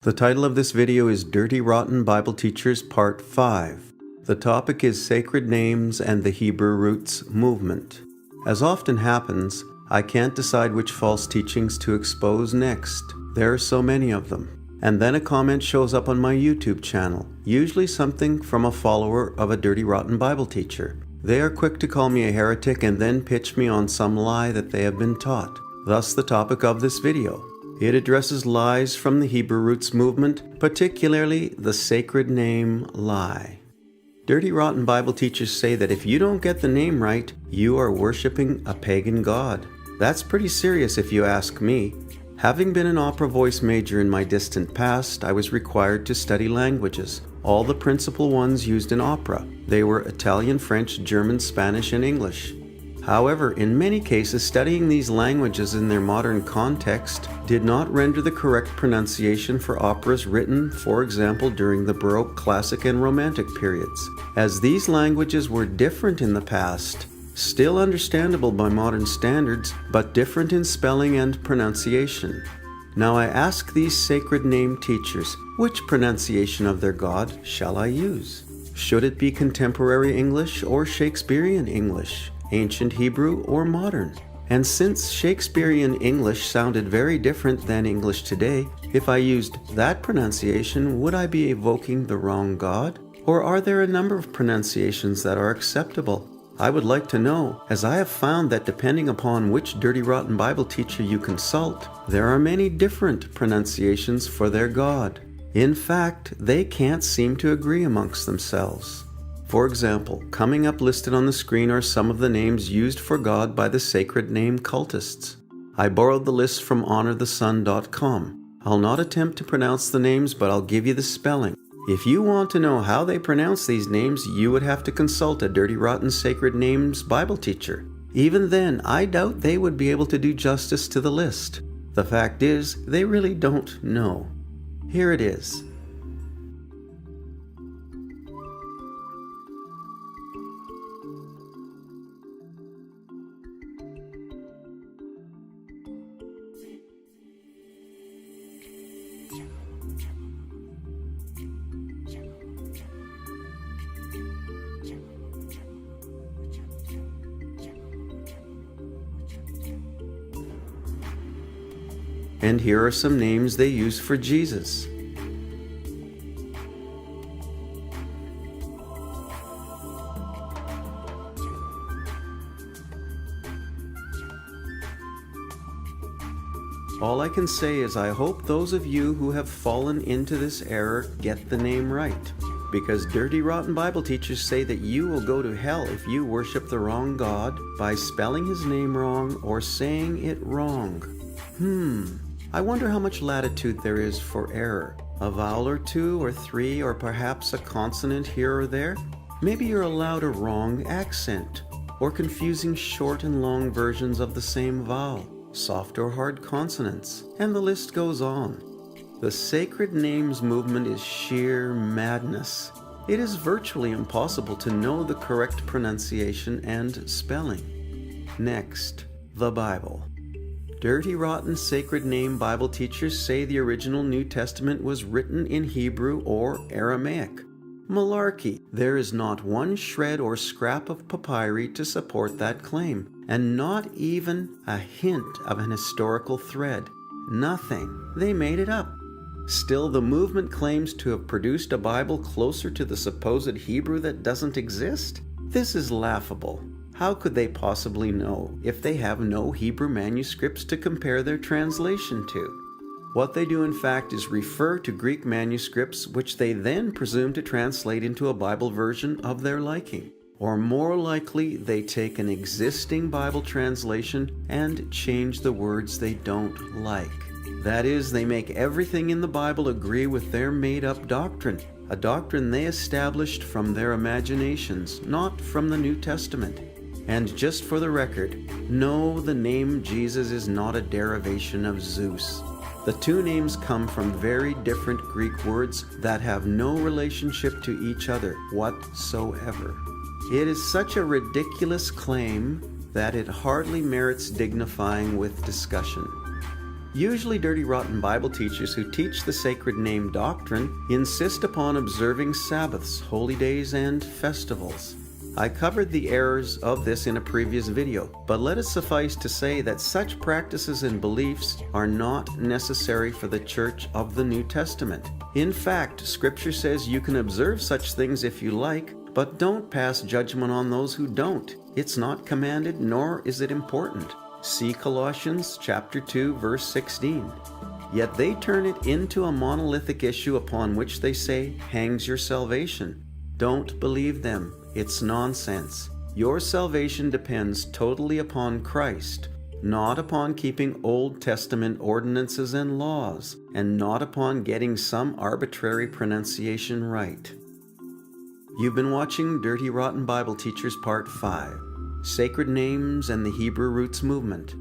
The title of this video is Dirty Rotten Bible Teachers Part 5. The topic is Sacred Names and the Hebrew Roots Movement. As often happens, I can't decide which false teachings to expose next. There are so many of them. And then a comment shows up on my YouTube channel, usually something from a follower of a Dirty Rotten Bible teacher. They are quick to call me a heretic and then pitch me on some lie that they have been taught. Thus the topic of this video. It addresses lies from the Hebrew Roots movement, particularly the sacred name lie. Dirty Rotten Bible teachers say that if you don't get the name right, you are worshiping a pagan god. That's pretty serious if you ask me. Having been an opera voice major in my distant past, I was required to study languages, all the principal ones used in opera. They were Italian, French, German, Spanish, and English. However, in many cases, studying these languages in their modern context did not render the correct pronunciation for operas written, for example, during the Baroque, Classic, and Romantic periods, as these languages were different in the past, still understandable by modern standards, but different in spelling and pronunciation. Now I ask these sacred name teachers, which pronunciation of their God shall I use? Should it be contemporary English or Shakespearean English? Ancient Hebrew or modern? And since Shakespearean English sounded very different than English today, if I used that pronunciation, would I be evoking the wrong God? Or are there a number of pronunciations that are acceptable? I would like to know, as I have found that depending upon which Dirty Rotten Bible teacher you consult, there are many different pronunciations for their God. In fact, they can't seem to agree amongst themselves. For example, coming up listed on the screen are some of the names used for God by the sacred name cultists. I borrowed the list from honorthesun.com. I'll not attempt to pronounce the names, but I'll give you the spelling. If you want to know how they pronounce these names, you would have to consult a Dirty Rotten Sacred Names Bible teacher. Even then, I doubt they would be able to do justice to the list. The fact is, they really don't know. Here it is. And here are some names they use for Jesus. All I can say is I hope those of you who have fallen into this error get the name right, because Dirty Rotten Bible teachers say that you will go to hell if you worship the wrong God by spelling his name wrong or saying it wrong. I wonder how much latitude there is for error. A vowel or two or three, or perhaps a consonant here or there? Maybe you're allowed a wrong accent, or confusing short and long versions of the same vowel, soft or hard consonants, and the list goes on. The sacred names movement is sheer madness. It is virtually impossible to know the correct pronunciation and spelling. Next, the Bible. Dirty Rotten Sacred Name Bible teachers say the original New Testament was written in Hebrew or Aramaic. Malarkey. There is not one shred or scrap of papyri to support that claim, and not even a hint of an historical thread. Nothing. They made it up. Still, the movement claims to have produced a Bible closer to the supposed Hebrew that doesn't exist? This is laughable. How could they possibly know if they have no Hebrew manuscripts to compare their translation to? What they do in fact is refer to Greek manuscripts, which they then presume to translate into a Bible version of their liking. Or more likely, they take an existing Bible translation and change the words they don't like. That is, they make everything in the Bible agree with their made-up doctrine, a doctrine they established from their imaginations, not from the New Testament. And just for the record, no, the name Jesus is not a derivation of Zeus. The two names come from very different Greek words that have no relationship to each other whatsoever. It is such a ridiculous claim that it hardly merits dignifying with discussion. Usually dirty rotten Bible teachers who teach the sacred name doctrine insist upon observing Sabbaths, holy days, and festivals. I covered the errors of this in a previous video, but let it suffice to say that such practices and beliefs are not necessary for the Church of the New Testament. In fact, Scripture says you can observe such things if you like, but don't pass judgment on those who don't. It's not commanded, nor is it important. See Colossians chapter 2, verse 16. Yet they turn it into a monolithic issue upon which they say hangs your salvation. Don't believe them. It's nonsense. Your salvation depends totally upon Christ, not upon keeping Old Testament ordinances and laws, and not upon getting some arbitrary pronunciation right. You've been watching Dirty Rotten Bible Teachers Part 5, Sacred Names and the Hebrew Roots Movement.